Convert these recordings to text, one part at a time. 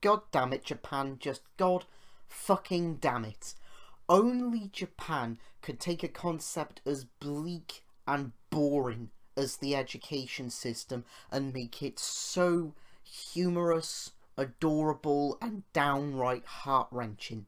God damn it, Japan, just God fucking damn it. Only Japan could take a concept as bleak and boring as the education system and make it so humorous, adorable, and downright heart-wrenching.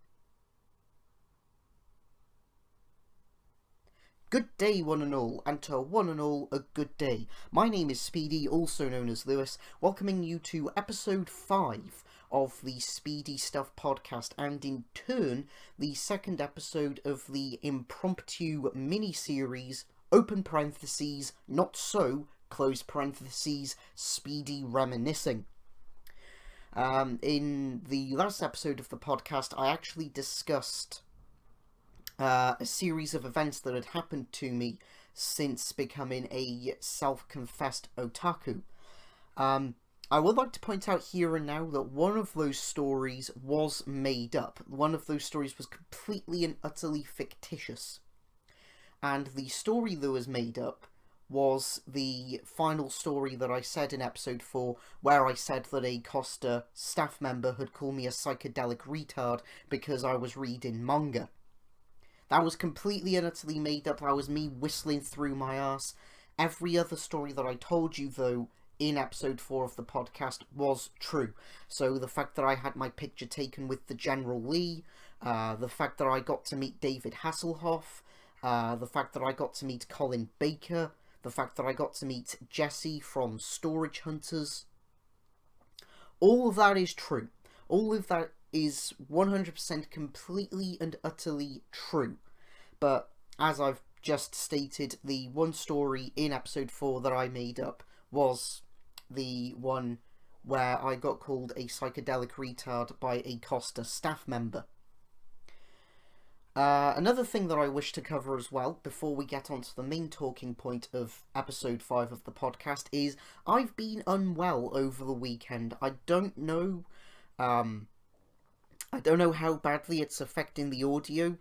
Good day, one and all, and to one and all, a good day. My name is Speedy, also known as Lewis, welcoming you to episode 5 of the Speedy Stuff podcast, and in turn, the second episode of the impromptu mini-series, open parentheses, not so, close parentheses, Speedy Reminiscing. In the last episode of the podcast, I actually discussed a series of events that had happened to me since becoming a self-confessed otaku. I would like to point out here and now that one of those stories was made up. One of those stories was completely and utterly fictitious. And the story that was made up was the final story that I said in episode 4, where I said that a Costa staff member had called me a psychedelic retard because I was reading manga. That was completely and utterly made up. That was me whistling through my arse. Every other story that I told you, though, in episode 4 of the podcast was true. So the fact that I had my picture taken with the General Lee, the fact that I got to meet David Hasselhoff, the fact that I got to meet Colin Baker, the fact that I got to meet Jesse from Storage Hunters, all of that is true. All of that is 100% completely and utterly true. But as I've just stated, the one story in episode 4 that I made up was the one where I got called a psychedelic retard by a Costa staff member. Another thing that I wish to cover as well, before we get on to the main talking point of episode 5 of the podcast, is I've been unwell over the weekend. I don't know how badly it's affecting the audio,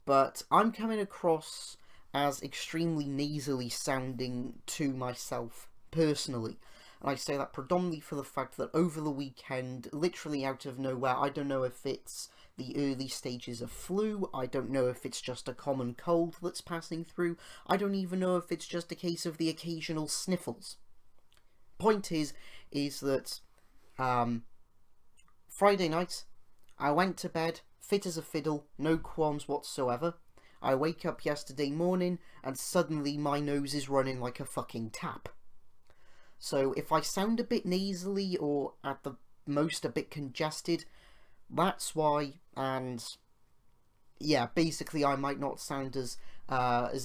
but I'm coming across as extremely nasally sounding to myself personally. And I say that predominantly for the fact that over the weekend, literally out of nowhere, I don't know if it's the early stages of flu, I don't know if it's just a common cold that's passing through, I don't even know if it's just a case of the occasional sniffles. Point is that Friday night, I went to bed, fit as a fiddle, no qualms whatsoever. I wake up yesterday morning, and suddenly my nose is running like a fucking tap. So if I sound a bit nasally, or at the most a bit congested, that's why. And yeah, basically I might not sound as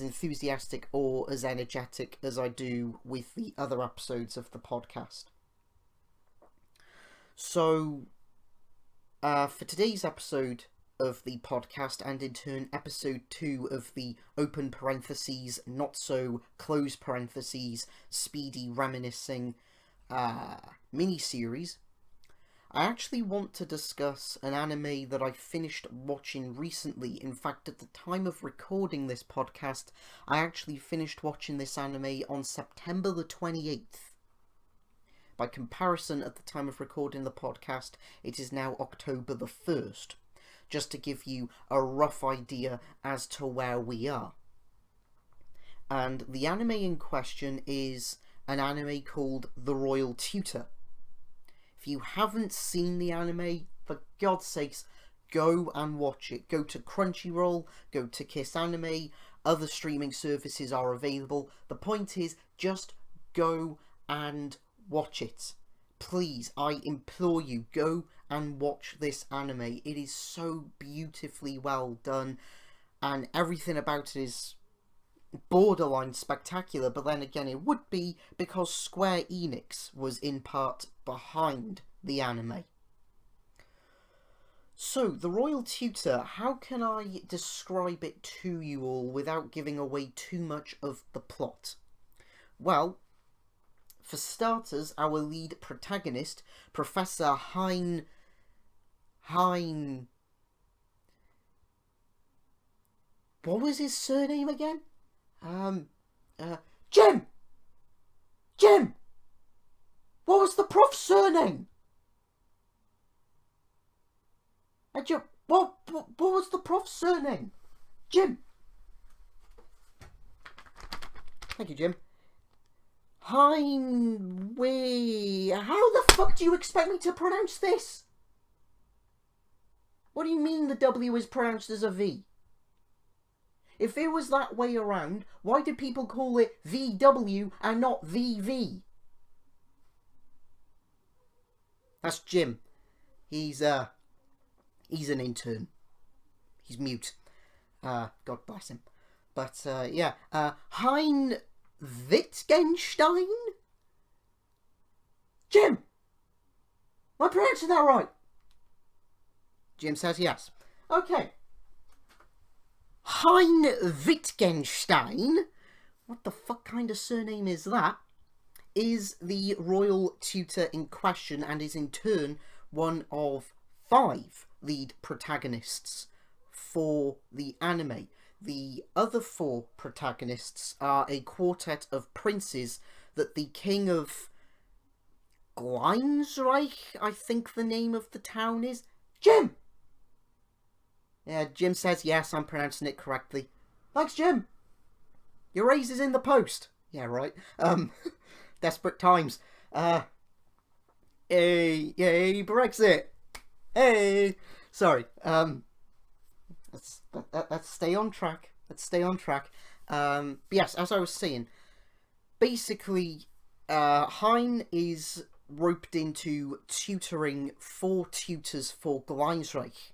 enthusiastic or as energetic as I do with the other episodes of the podcast. So for today's episode of the podcast, and in turn episode 2 of the open parentheses, not so close parentheses, Speedy Reminiscing mini-series, I actually want to discuss an anime that I finished watching recently. In fact, at the time of recording this podcast, I actually finished watching this anime on September the 28th. By comparison, at the time of recording the podcast, it is now October the 1st. Just to give you a rough idea as to where we are. And the anime in question is an anime called The Royal Tutor. If you haven't seen the anime, for God's sakes, go and watch it. Go to Crunchyroll, go to Kiss Anime, other streaming services are available. The point is, just go and watch it. Please, I implore you, go and watch this anime. It is so beautifully well done, and everything about it is borderline spectacular, but then again it would be because Square Enix was in part behind the anime. So, The Royal Tutor, how can I describe it to you all without giving away too much of the plot? Well, for starters, our lead protagonist, Professor Hein... What was his surname again? Jim! What was the prof's surname? Jim, what was the prof's surname? Jim. Thank you, Jim. Heinway. How the fuck do you expect me to pronounce this? What do you mean the W is pronounced as a V? If it was that way around, why did people call it VW and not VV? That's Jim. He's an intern. He's mute. God bless him. But, yeah. Hein Wittgenstein? Jim! Am I pronouncing that right? Jim says yes. Okay. Hein Wittgenstein, what the fuck kind of surname is that, is the royal tutor in question and is in turn one of 5 lead protagonists for the anime. The other 4 protagonists are a quartet of princes that the king of Gleinsreich, I think the name of the town is. Jim! Yeah, Jim says yes, I'm pronouncing it correctly. Thanks, Jim. Your raise is in the post. Yeah, right. Desperate times. Hey, Brexit. Hey. Sorry. Let's stay on track. But yes, as I was saying, basically, Hein is roped into tutoring 4 tutors for Gleinsreich,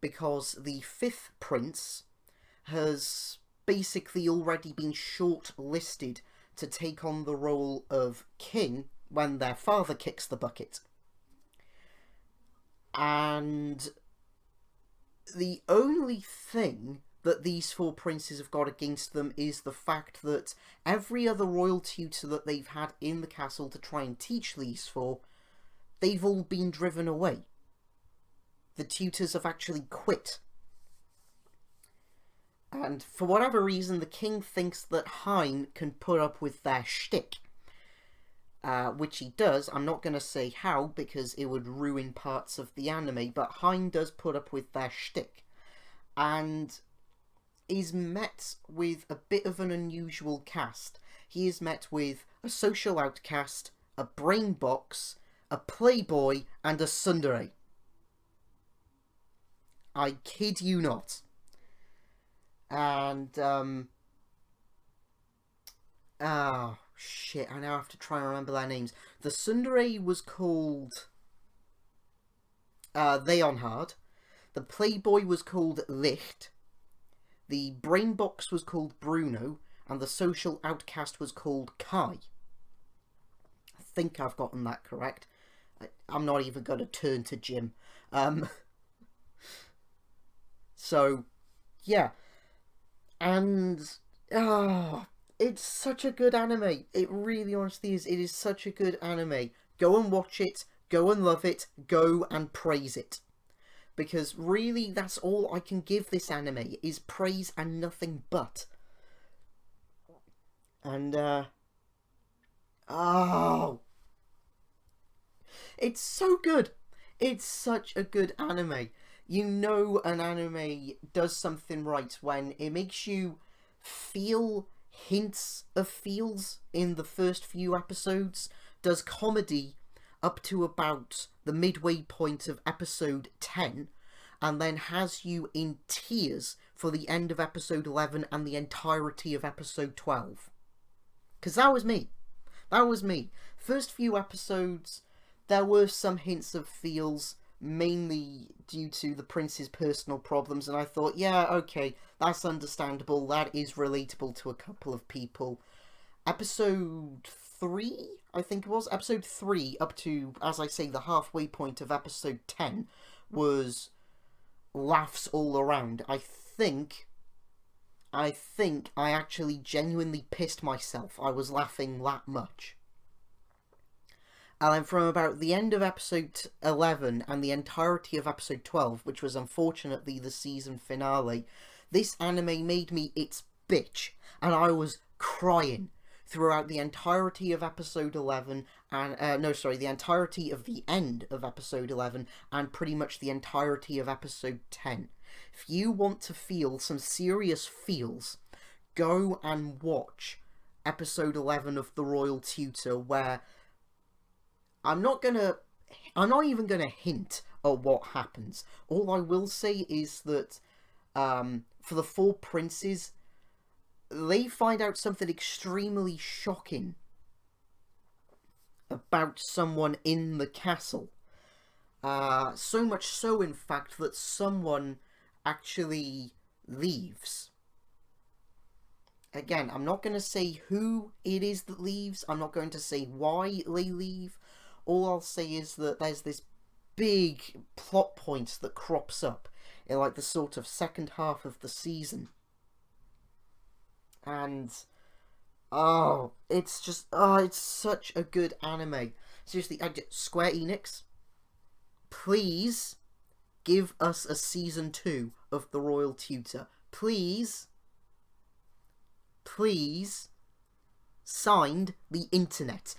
because the 5th prince has basically already been shortlisted to take on the role of king when their father kicks the bucket. And the only thing that these 4 princes have got against them is the fact that every other royal tutor that they've had in the castle to try and teach these 4, they've all been driven away. The tutors have actually quit. And for whatever reason, the king thinks that Hein can put up with their shtick. Which he does. I'm not going to say how, because it would ruin parts of the anime, but Hein does put up with their shtick. And is met with a bit of an unusual cast. He is met with a social outcast, a brain box, a playboy, and a tsundere. I kid you not. And, oh, shit, I now have to try and remember their names. The tsundere was called, Leonhard. The playboy was called Licht. The brain box was called Bruno. And the social outcast was called Kai. I think I've gotten that correct. I'm not even going to turn to Jim. So, yeah. And, it's such a good anime. It really honestly is. It is such a good anime. Go and watch it. Go and love it. Go and praise it. Because really, that's all I can give this anime, is praise and nothing but. And, it's so good. It's such a good anime. You know an anime does something right when it makes you feel hints of feels in the first few episodes, does comedy up to about the midway point of episode 10, and then has you in tears for the end of episode 11 and the entirety of episode 12. Because that was me. First few episodes, there were some hints of feels, mainly due to the prince's personal problems, and I thought, yeah, okay, that's understandable, that is relatable to a couple of people. Episode 3, I think it was, episode 3 up to, as I say, the halfway point of episode 10 was laughs all around. I think I actually genuinely pissed myself. I was laughing that much. And then from about the end of episode 11 and the entirety of episode 12, which was unfortunately the season finale, this anime made me its bitch. And I was crying throughout the entirety of episode 11, and the entirety of the end of episode 11, and pretty much the entirety of episode 10. If you want to feel some serious feels, go and watch episode 11 of The Royal Tutor, where I'm not even gonna hint at what happens. All I will say is that for the four princes, they find out something extremely shocking about someone in the castle. So much so, in fact, that someone actually leaves. Again, I'm not going to say who it is that leaves. I'm not going to say why they leave. All I'll say is that there's this big plot point that crops up in like the sort of second half of the season. And it's such a good anime. Seriously, Square Enix, please give us a season 2 of The Royal Tutor. Please. Signed, the internet.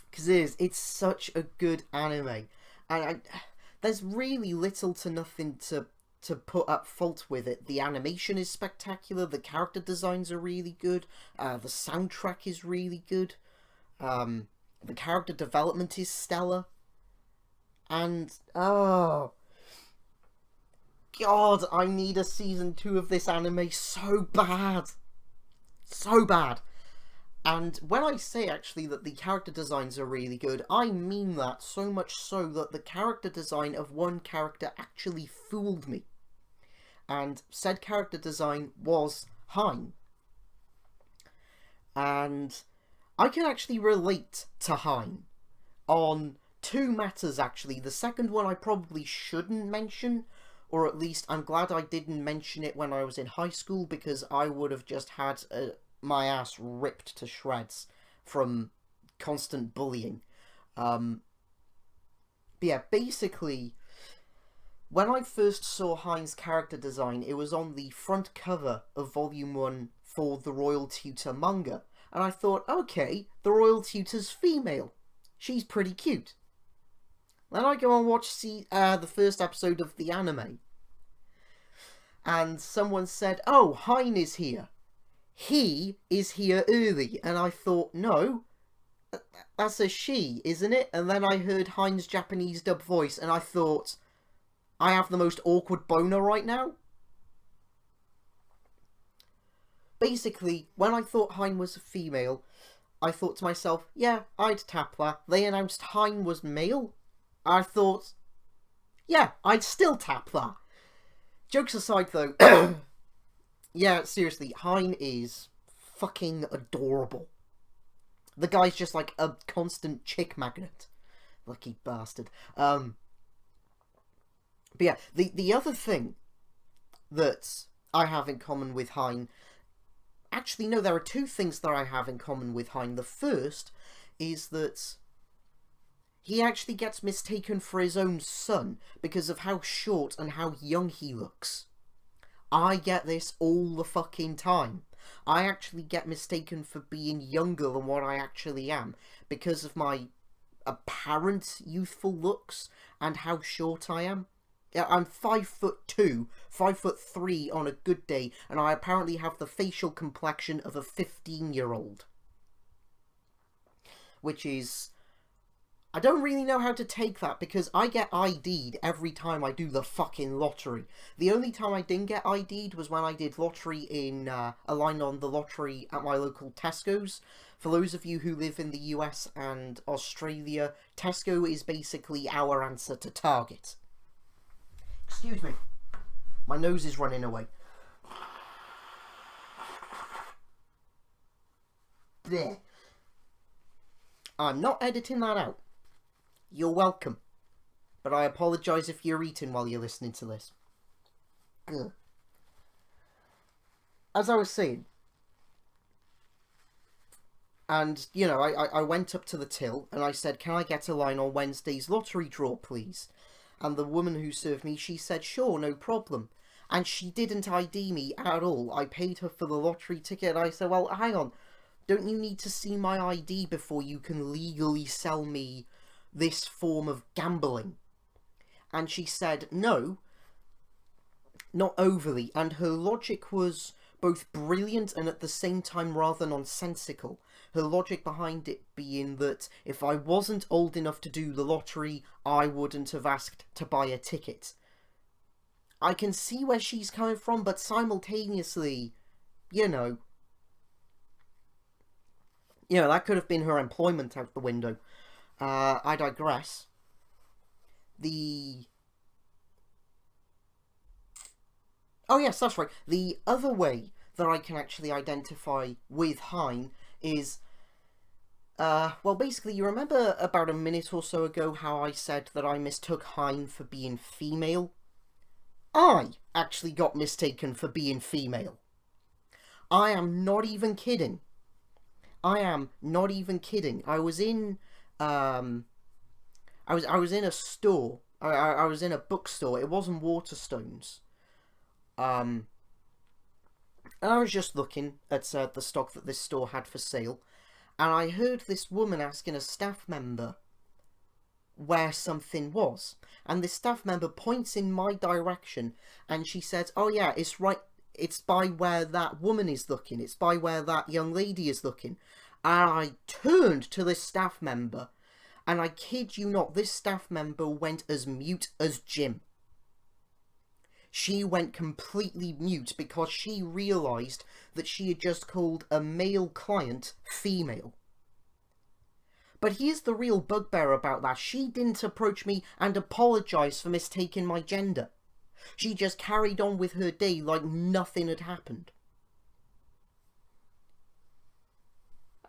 Because it's such a good anime. And there's really little to nothing to put up fault with it. The animation is spectacular, the character designs are really good, the soundtrack is really good, the character development is stellar, and oh god, I need a season 2 of this anime so bad. So bad. And when I say actually that the character designs are really good, I mean that, so much so that the character design of one character actually fooled me. And said character design was Hein. And I can actually relate to Hein on two matters, actually. The second one I probably shouldn't mention, or at least I'm glad I didn't mention it when I was in high school, because I would have just had my ass ripped to shreds from constant bullying. But yeah, basically, when I first saw Hein's character design, it was on the front cover of Volume 1 for the Royal Tutor manga. And I thought, okay, the Royal Tutor's female. She's pretty cute. Then I go and watch the first episode of the anime. And someone said, oh, Hein is here. He is here early. And I thought, no, that's a she, isn't it? And then I heard Hein's Japanese dub voice, and I thought, I have the most awkward boner right now. Basically, when I thought Hein was a female, I thought to myself, yeah, I'd tap that. They announced Hein was male. I thought, yeah, I'd still tap that. Jokes aside, though, yeah, seriously, Hein is fucking adorable. The guy's just like a constant chick magnet. Lucky bastard. But yeah, the other thing that I have in common with Hein... Actually, no, there are two things that I have in common with Hein. The first is that he actually gets mistaken for his own son because of how short and how young he looks. I get this all the fucking time. I actually get mistaken for being younger than what I actually am because of my apparent youthful looks and how short I am. I'm 5'2", 5'3" on a good day, and I apparently have the facial complexion of a 15-year-old. Which is... I don't really know how to take that, because I get ID'd every time I do the fucking lottery. The only time I didn't get ID'd was when I did lottery in a line on the lottery at my local Tesco's. For those of you who live in the US and Australia, Tesco is basically our answer to Target. Excuse me. My nose is running away. There. I'm not editing that out. You're welcome. But I apologise if you're eating while you're listening to this. Ugh. As I was saying, and, you know, I went up to the till and I said, can I get a line on Wednesday's lottery draw, please? And the woman who served me, she said, sure, no problem. And she didn't ID me at all. I paid her for the lottery ticket. I said, well, hang on. Don't you need to see my ID before you can legally sell me this form of gambling? And she said, no, not overly. And her logic was both brilliant and at the same time rather nonsensical. Her logic behind it being that if I wasn't old enough to do the lottery, I wouldn't have asked to buy a ticket. I can see where she's coming from, but simultaneously, you know, that could have been her employment out the window. I digress. Oh yes, that's right. The other way that I can actually identify with Hein is, well, basically, you remember about a minute or so ago how I said that I mistook Hein for being female? I actually got mistaken for being female. I am not even kidding. I am not even kidding. I was in, I was in a store. I was in a bookstore. It wasn't Waterstones. And I was just looking at the stock that this store had for sale, and I heard this woman asking a staff member where something was, and the staff member points in my direction, and she says, oh yeah, it's right, it's by where that woman is looking, it's by where that young lady is looking. And I turned to this staff member, and I kid you not, this staff member went as mute as Jim. She went completely mute because she realised that she had just called a male client female. But here's the real bugbear about that. She didn't approach me and apologise for mistaking my gender. She just carried on with her day like nothing had happened.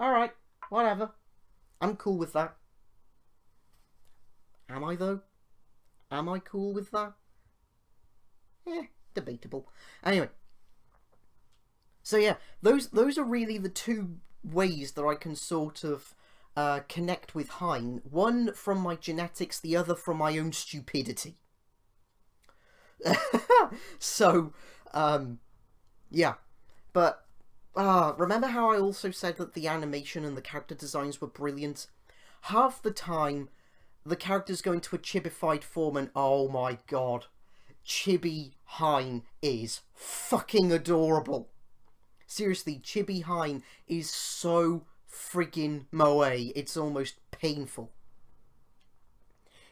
Alright, whatever. I'm cool with that. Am I though? Am I cool with that? Debatable. Anyway. So yeah, those are really the two ways that I can sort of connect with Hein. One from my genetics, the other from my own stupidity. So, yeah. But, remember how I also said that the animation and the character designs were brilliant? Half the time, the character's going to a chibified form and, oh my god, Chibi Hein is fucking adorable. Seriously, Chibi Hein is so friggin' moe, it's almost painful.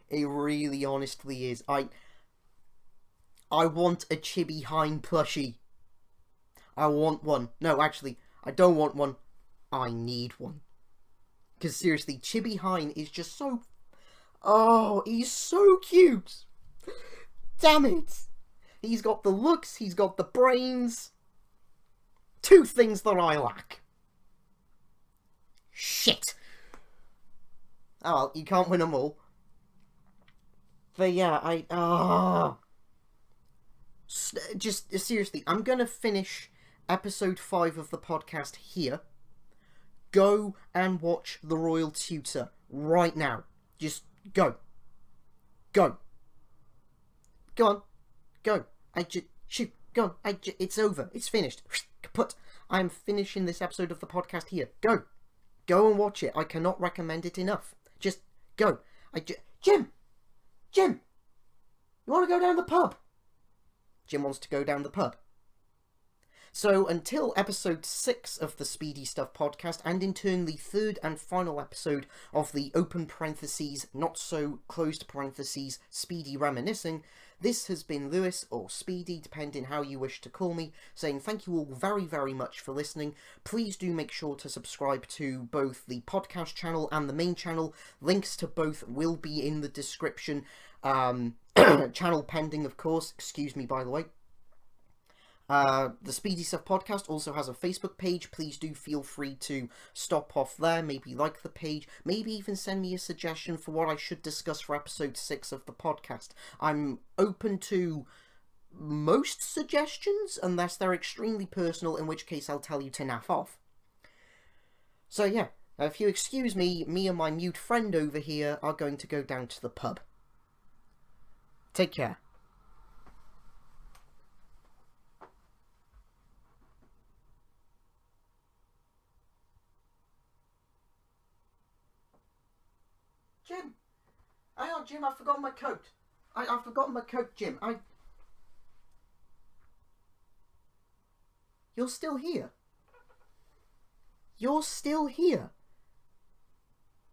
It really honestly is. I want a Chibi Hein plushie. I want one. No, actually, I don't want one. I need one. Because seriously, Chibi Hein is just so... Oh, he's so cute. Damn it. He's got the looks, he's got the brains. Two things that I lack. Shit. Oh well, you can't win them all. But yeah, just seriously, I'm gonna finish episode 5 of the podcast here. Go and watch The Royal Tutor right now. Just go. Go. Go on. Go. Shoot. Go on. It's over. It's finished. Kaput. I'm finishing this episode of the podcast here. Go. Go and watch it. I cannot recommend it enough. Just go. Jim! Jim! You want to go down the pub? Jim wants to go down the pub. So until episode 6 of the Speedy Stuff podcast, and in turn the third and final episode of the open parentheses, not so closed parentheses, Speedy Reminiscing, this has been Lewis, or Speedy, depending how you wish to call me, saying thank you all very, very much for listening. Please do make sure to subscribe to both the podcast channel and the main channel. Links to both will be in the description. Channel pending, of course. Excuse me, by the way. The Speedy Stuff podcast also has a Facebook page. Please do feel free to stop off there, maybe like the page, maybe even send me a suggestion for what I should discuss for episode 6 of the podcast. I'm open to most suggestions, unless they're extremely personal, in which case I'll tell you to naff off. So yeah, if you excuse me, me and my mute friend over here are going to go down to the pub. Take care. Jim, I've forgotten my coat. I've forgotten my coat, Jim. You're still here. You're still here.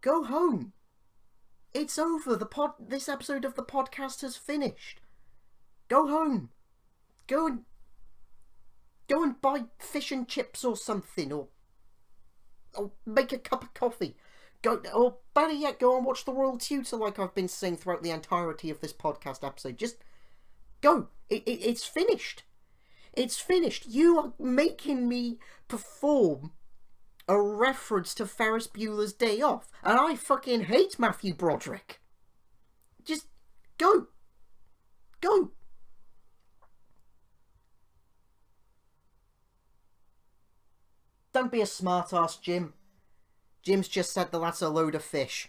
Go home. It's over. This episode of the podcast has finished. Go home. Go and buy fish and chips or something, or make a cup of coffee. Or better yet, go and watch The Royal Tutor like I've been saying throughout the entirety of this podcast episode. Just go. It's finished. It's finished. You are making me perform a reference to Ferris Bueller's Day Off, and I fucking hate Matthew Broderick. Just go. Go. Don't be a smart-ass, Jim. Jim's just said that that's a load of fish.